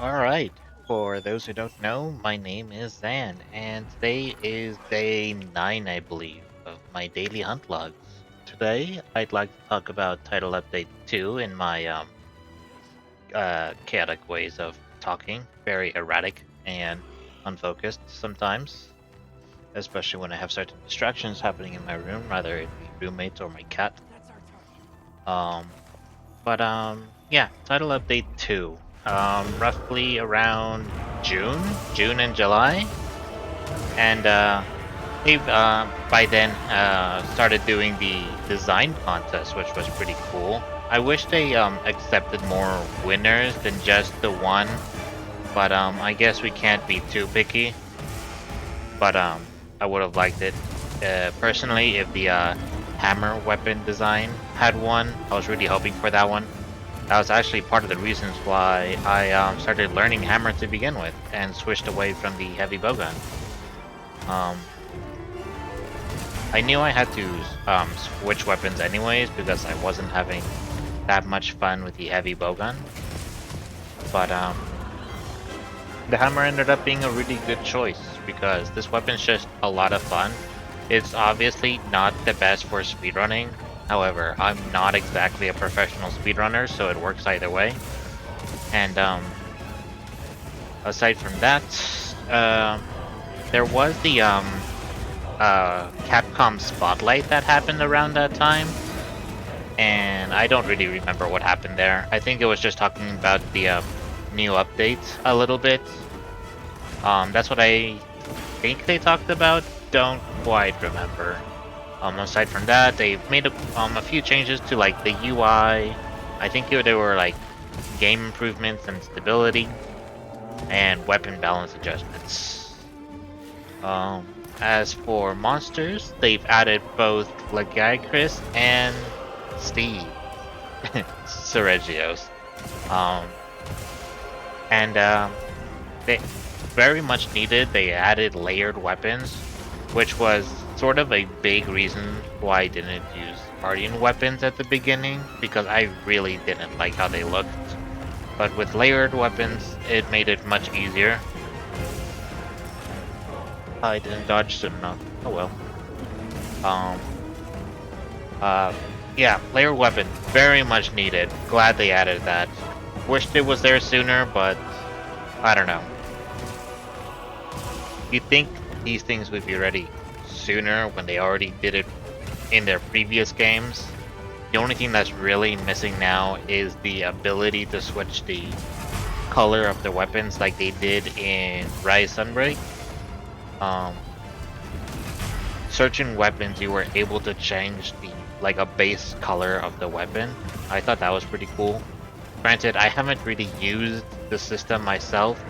Alright, for those who don't know, my name is Zan, and today is day 9, I believe, of my daily hunt logs. Today, I'd like to talk about Title Update 2 in my chaotic ways of talking, very erratic and unfocused sometimes, especially when I have certain distractions happening in my room, whether it be roommates or my cat. Yeah, Title Update 2. Roughly around June and July. And they've by then started doing the design contest, which was pretty cool. I wish they accepted more winners than just the one, but I guess we can't be too picky. But I would have liked it. Personally, if the hammer weapon design had won, I was really hoping for that one. That was actually part of the reasons why I started learning hammer to begin with and switched away from the heavy bowgun. I knew I had to switch weapons anyways because I wasn't having that much fun with the heavy bowgun. But the hammer ended up being a really good choice because this weapon's just a lot of fun. It's obviously not the best for speedrunning. However, I'm not exactly a professional speedrunner, so it works either way. And aside from that, there was the Capcom Spotlight that happened around that time. And I don't really remember what happened there. I think it was just talking about the new updates a little bit. That's what I think they talked about. Don't quite remember. Aside from that, they've made a few changes to like the UI. I think they were like game improvements and stability and weapon balance adjustments. As for monsters, they've added both Lagagris and Steve Seregios. They very much needed. They added layered weapons, which was sort of a big reason why I didn't use Guardian weapons at the beginning, because I really didn't like how they looked. But with layered weapons, it made it much easier. I didn't dodge soon enough. Oh well. Yeah, layered weapon, very much needed. Glad they added that. Wished it was there sooner, but I don't know. You'd think these things would be ready sooner when they already did it in their previous games. The only thing that's really missing now is the ability to switch the color of the weapons like they did in Rise Sunbreak. Certain weapons you were able to change like a base color of the weapon. I thought that was pretty cool. Granted, I haven't really used the system myself,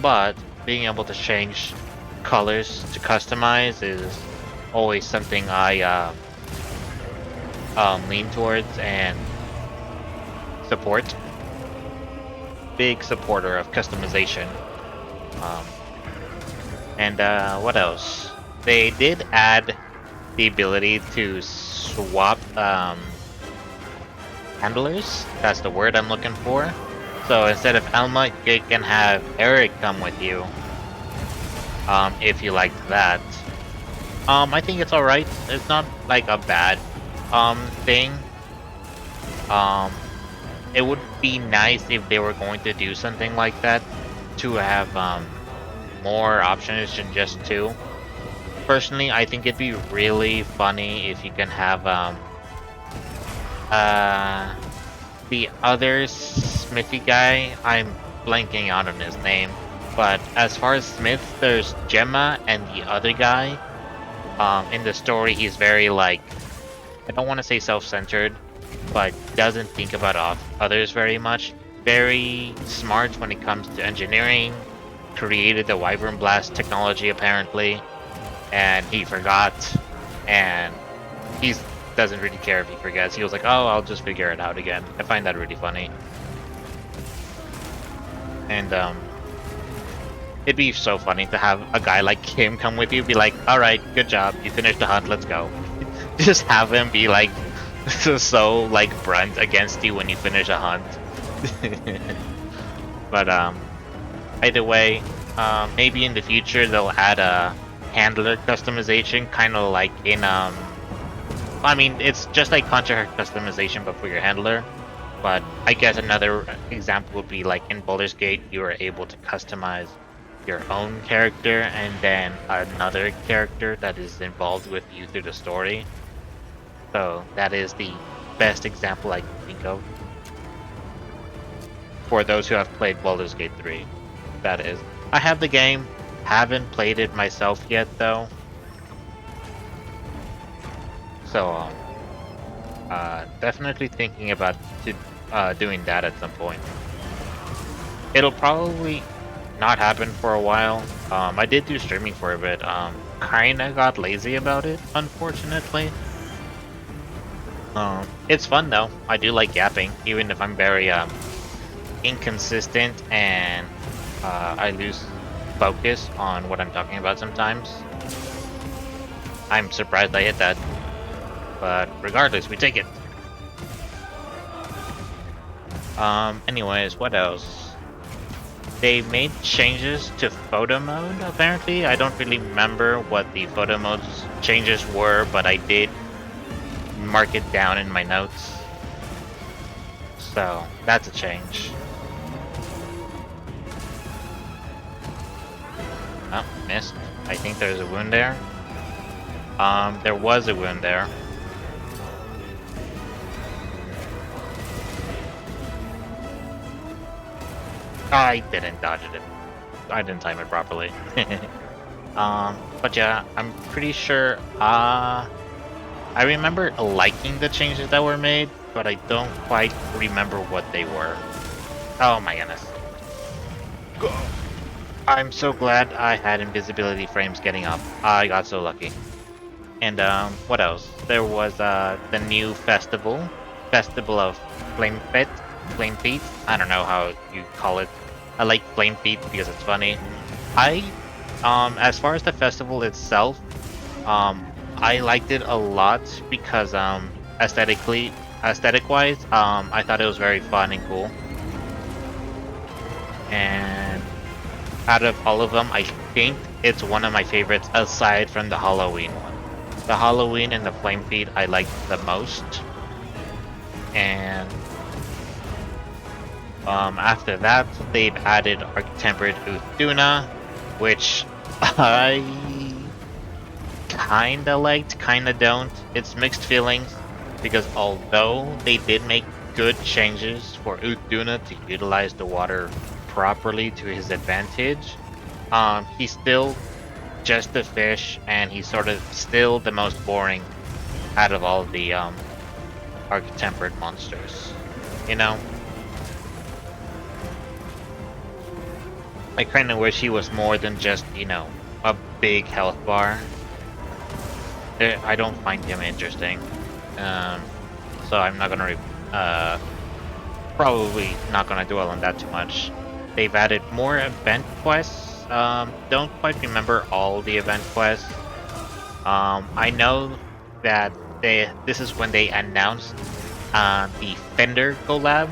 but being able to change colors to customize is always something I lean towards and support. Big supporter of customization. What else? They did add the ability to swap handlers. That's the word I'm looking for. So instead of Alma, you can have Eric come with you. If you liked that. I think it's alright. It's not like a bad thing. It would be nice if they were going to do something like that to have more options than just 2. Personally, I think it'd be really funny if you can have the other Smithy guy. I'm blanking out on his name. But as far as Smith, there's Gemma and the other guy. In the story, he's very like, I don't want to say self-centered, but doesn't think about others very much. Very smart when it comes to engineering. Created the Wyvern Blast technology apparently, and he forgot. And he doesn't really care if he forgets. He was like, "Oh, I'll just figure it out again." I find that really funny. And it'd be so funny to have a guy like him come with you, be like, "Alright, good job, you finished the hunt, let's go." Just have him be like, so like brunt against you when you finish a hunt. But Either way, maybe in the future they'll add a handler customization, kind of like in I mean, it's just like Contra customization, but for your handler. But I guess another example would be like in Baldur's Gate, you are able to customize your own character and then another character that is involved with you through the story. So that is the best example I can think of for those who have played Baldur's Gate 3. That is. I have the game, haven't played it myself yet though. So definitely thinking about doing that at some point. It'll probably not happen for a while. I did do streaming for a bit. Kinda got lazy about it, unfortunately. It's fun though. I do like yapping, even if I'm very inconsistent and I lose focus on what I'm talking about sometimes. I'm surprised I hit that. But regardless, we take it. Anyways, what else? They made changes to photo mode, apparently. I don't really remember what the photo mode's changes were, but I did mark it down in my notes. So, that's a change. Oh, missed. I think there's a wound there. There was a wound there. I didn't dodge it. I didn't time it properly. But yeah, I'm pretty sure, I remember liking the changes that were made, but I don't quite remember what they were. Oh my goodness. I'm so glad I had invisibility frames getting up. I got so lucky. And what else? There was the new festival. Festival of Flame Feet. I don't know how you call it. I like Flame Feet because it's funny. As far as the festival itself, I liked it a lot because aesthetic-wise, I thought it was very fun and cool. And out of all of them, I think it's one of my favorites aside from the Halloween one. The Halloween and the Flame Feed I liked the most. And after that, they've added Ark-Tempered Arkveld, which I kinda liked, kinda don't. It's mixed feelings, because although they did make good changes for Uthduna to utilize the water properly to his advantage, he's still just a fish, and he's sort of still the most boring out of all the Ark-Tempered monsters, you know? I kind of wish he was more than just, you know, a big health bar. I don't find him interesting. So I'm not gonna, probably not gonna dwell on that too much. They've added more event quests. Don't quite remember all the event quests. I know that this is when they announced the Fender collab,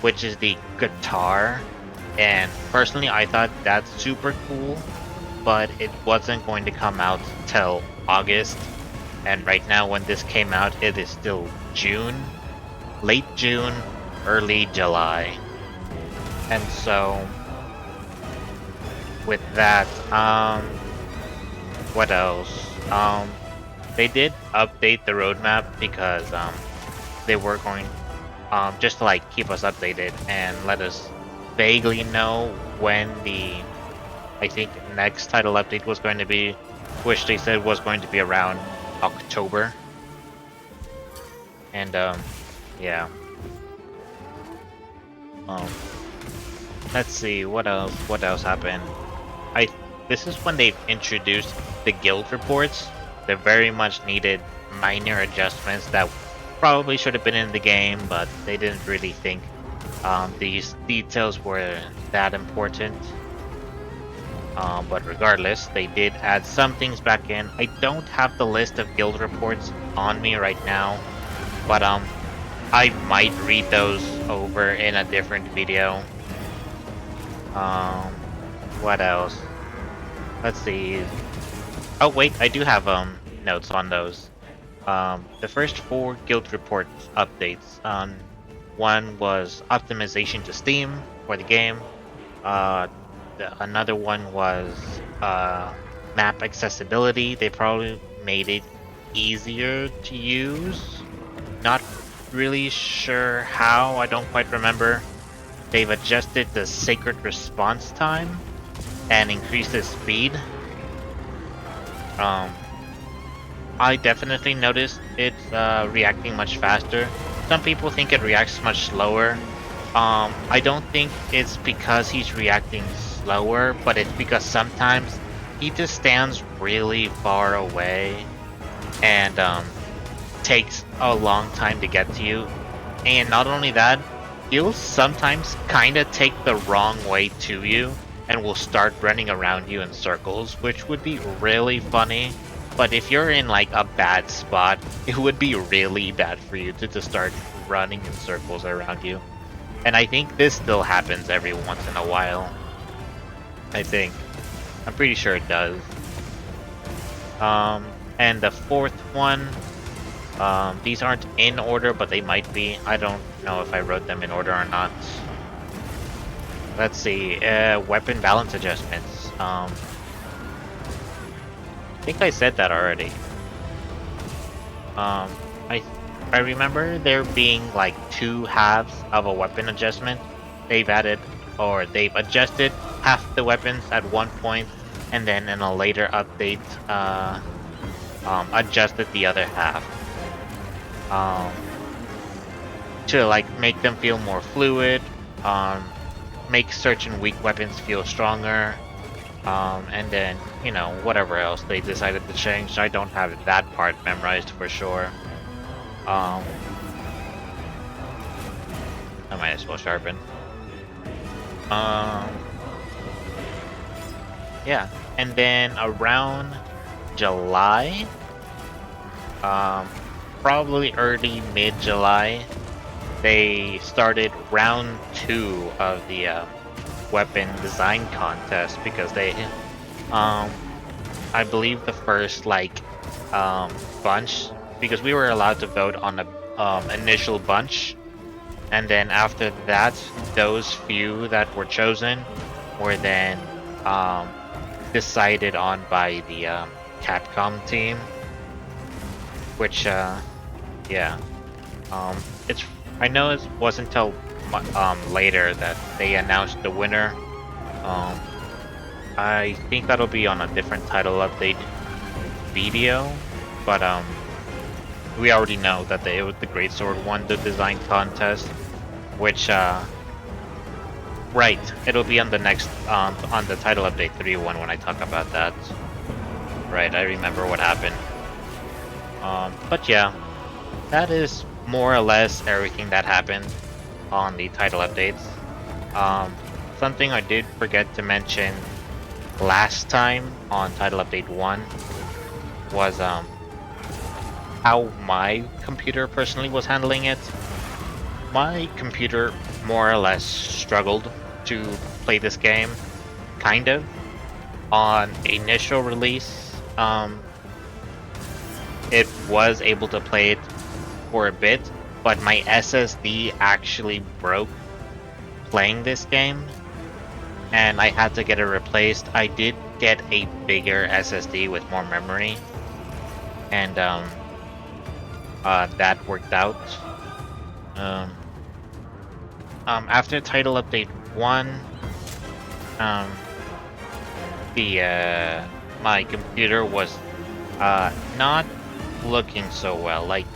which is the guitar. And personally, I thought that's super cool, but it wasn't going to come out till August. And right now, when this came out, it is still June, late June, early July. And so, with that, what else? They did update the roadmap because they were going, just to like keep us updated and let us vaguely know when the, I think, next title update was going to be, which they said was going to be around October. And yeah. Let's see what else happened. This is when they introduced the guild reports. They're very much needed minor adjustments that probably should have been in the game, but they didn't really think these details were that important. But regardless, they did add some things back in. I don't have the list of guild reports on me right now, but I might read those over in a different video. Um, what else? Let's see. Oh wait, I do have notes on those. The first 4 guild reports updates. One was optimization to Steam for the game. Another one was map accessibility. They probably made it easier to use. Not really sure how. I don't quite remember. They've adjusted the sacred response time and increased the speed. I definitely noticed it's reacting much faster. Some people think it reacts much slower. I don't think it's because he's reacting slower, but it's because sometimes he just stands really far away and takes a long time to get to you. And not only that, he'll sometimes kind of take the wrong way to you and will start running around you in circles, which would be really funny. But if you're in like a bad spot, it would be really bad for you to just start running in circles around you. And I think this still happens every once in a while. I think. I'm pretty sure it does. And the 4th one, these aren't in order, but they might be. I don't know if I wrote them in order or not. Let's see, weapon balance adjustments. I think I said that already. I remember there being like 2 halves of a weapon adjustment. They've adjusted half the weapons at one point, and then in a later update, adjusted the other half. To like make them feel more fluid, make certain weak weapons feel stronger, and then, you know, whatever else they decided to change. I don't have that part memorized for sure. I might as well sharpen. Yeah, and then around July, probably early mid-July, they started round 2 of the weapon design contest, because they, I believe the first like bunch, because we were allowed to vote on the initial bunch, and then after that, those few that were chosen were then decided on by the Capcom team, which yeah, I know it wasn't until later that they announced the winner. I think that'll be on a different title update video, but we already know that it was the Greatsword won the design contest, which right, it'll be on the next on the title update 3.1 when I talk about that. Right, I remember what happened. But yeah, that is more or less everything that happened on the title updates. Something I did forget to mention last time on title update 1 was how my computer personally was handling it. My computer more or less struggled to play this game, kind of. On initial release, it was able to play it for a bit, but my SSD actually broke playing this game, and I had to get it replaced. I did get a bigger SSD with more memory, and that worked out. After title update 1, my computer was not looking so well. Like,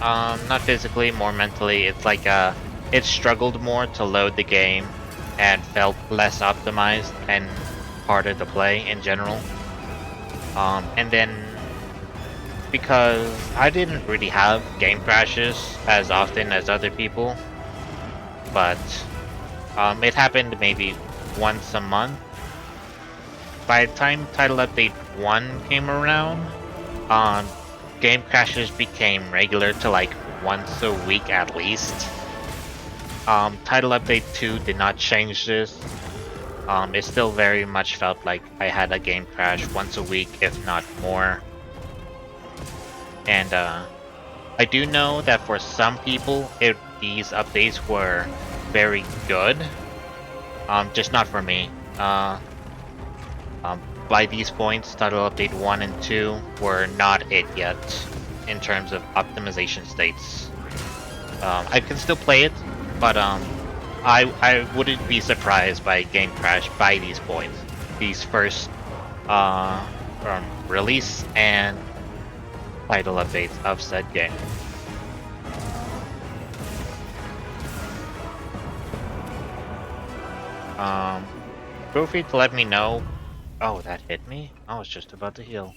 not physically, more mentally. It's like it struggled more to load the game and felt less optimized and harder to play in general. And then because I didn't really have game crashes as often as other people, but it happened maybe once a month. By the time title update 1 came around, game crashes became regular to like once a week at least. Title update 2 did not change this, It still very much felt like I had a game crash once a week, if not more. And I do know that for some people, these updates were very good. Just not for me. By these points, Title Update 1 and 2 were not it yet in terms of optimization states. I can still play it, but I wouldn't be surprised by a game crash by these points. These first release and title updates of said game. Feel free to let me know. Oh, that hit me? I was just about to heal.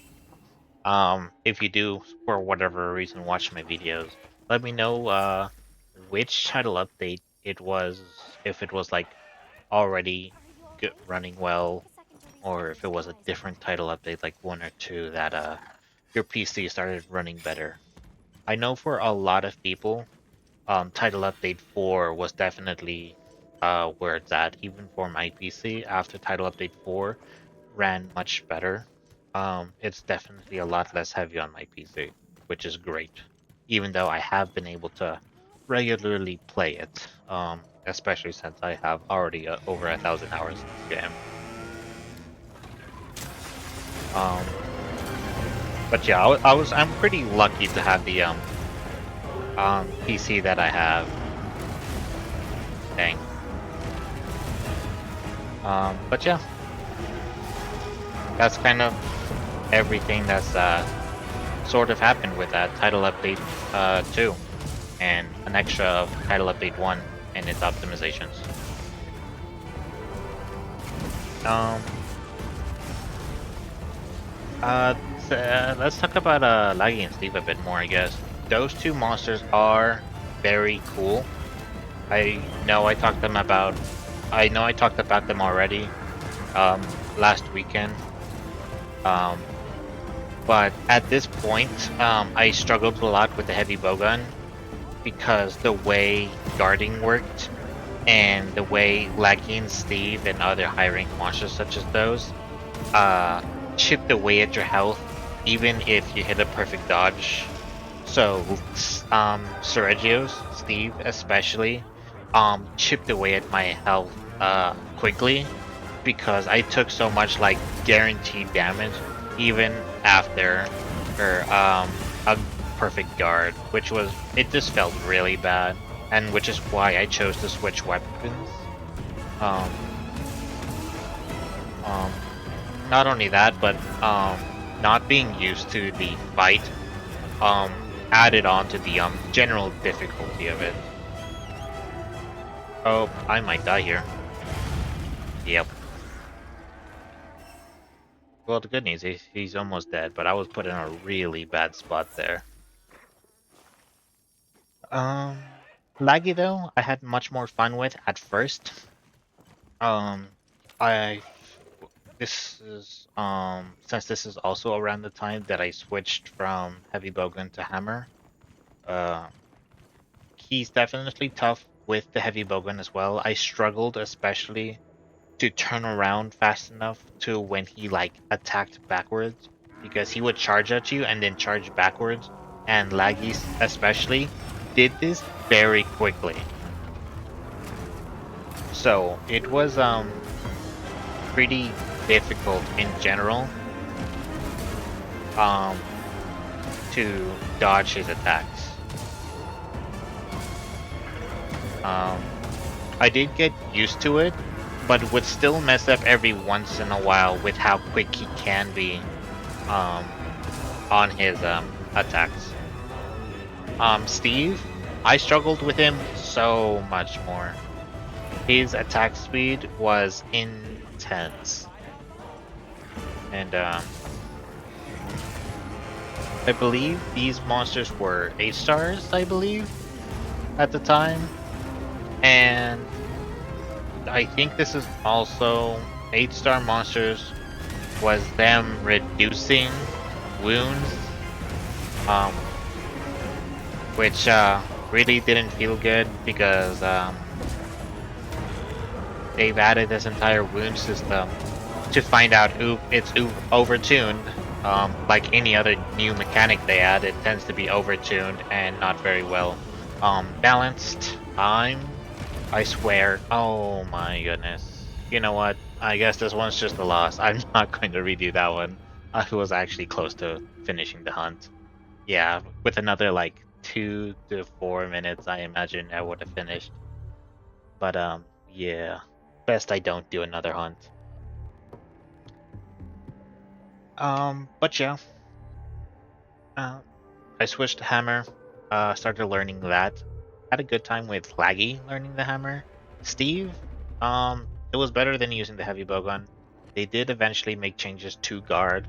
If you do, for whatever reason, watch my videos, let me know which title update it was, if it was like already running well, or if it was a different title update like 1 or 2 that your PC started running better. I know for a lot of people, title update 4 was definitely where it's at. Even for my PC, after title update 4 ran much better. It's definitely a lot less heavy on my PC, which is great. Even though I have been able to regularly play it, especially since I have already over 1,000 hours in this game. But yeah, I'm pretty lucky to have the PC that I have. Dang. But yeah, that's kind of everything that's sort of happened with that title update 2 and an extra of title update 1 and its optimizations. Let's talk about Laggy and Steve a bit more, I guess. Those two monsters are very cool. I know I talked about them already last weekend. But at this point, I struggled a lot with the heavy bowgun because the way guarding worked and the way Laggy and Steve and other high rank monsters such as those chipped away at your health even if you hit a perfect dodge. So Sergio's, Steve especially, chipped away at my health quickly because I took so much like guaranteed damage even after her a perfect guard, which just felt really bad, and which is why I chose to switch weapons. Not only that, but not being used to the fight added on to the general difficulty of it. Oh, I might die here. Yep. Well, the good news is he's almost dead, but I was put in a really bad spot there. Laggy though, I had much more fun with at first. This is since this is also around the time that I switched from heavy bowgun to hammer. He's definitely tough with the heavy bowgun as well. I struggled especially to turn around fast enough to when he like attacked backwards, because he would charge at you and then charge backwards, and Laggy especially did this very quickly. So it was pretty difficult in general to dodge his attacks. I did get used to it, but would still mess up every once in a while with how quick he can be on his attacks. Steve, I struggled with him so much more. His attack speed was intense. And I believe these monsters were 8 stars, I believe, at the time. And I think this is also 8-star monsters was them reducing wounds, which really didn't feel good because they've added this entire wound system to find out it's overtuned. Like any other new mechanic they add, it tends to be overtuned and not very well balanced. I swear. Oh my goodness. You know what? I guess this one's just a loss. I'm not going to redo that one. I was actually close to finishing the hunt. Yeah, with another like 2 to 4 minutes, I imagine I would have finished. But yeah, best I don't do another hunt. But yeah, I switched to hammer. Started learning that. Had a good time with Laggy learning the hammer. Steve, it was better than using the heavy bowgun. They did eventually make changes to guard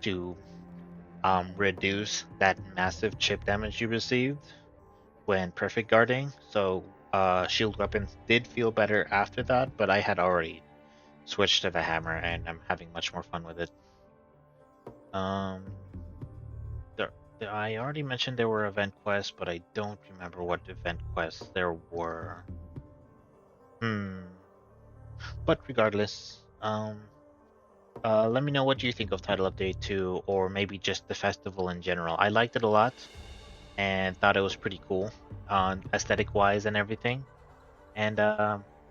to reduce that massive chip damage you received when perfect guarding. So shield weapons did feel better after that, but I had already switched to the hammer and I'm having much more fun with it. Um, I already mentioned there were event quests, but I don't remember what event quests there were. But regardless, let me know what you think of Title Update 2, or maybe just the festival in general. I liked it a lot, and thought it was pretty cool, aesthetic-wise and everything. And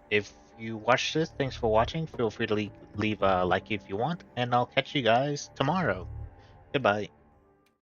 if you watched this, thanks for watching. Feel free to leave a like if you want, and I'll catch you guys tomorrow. Goodbye.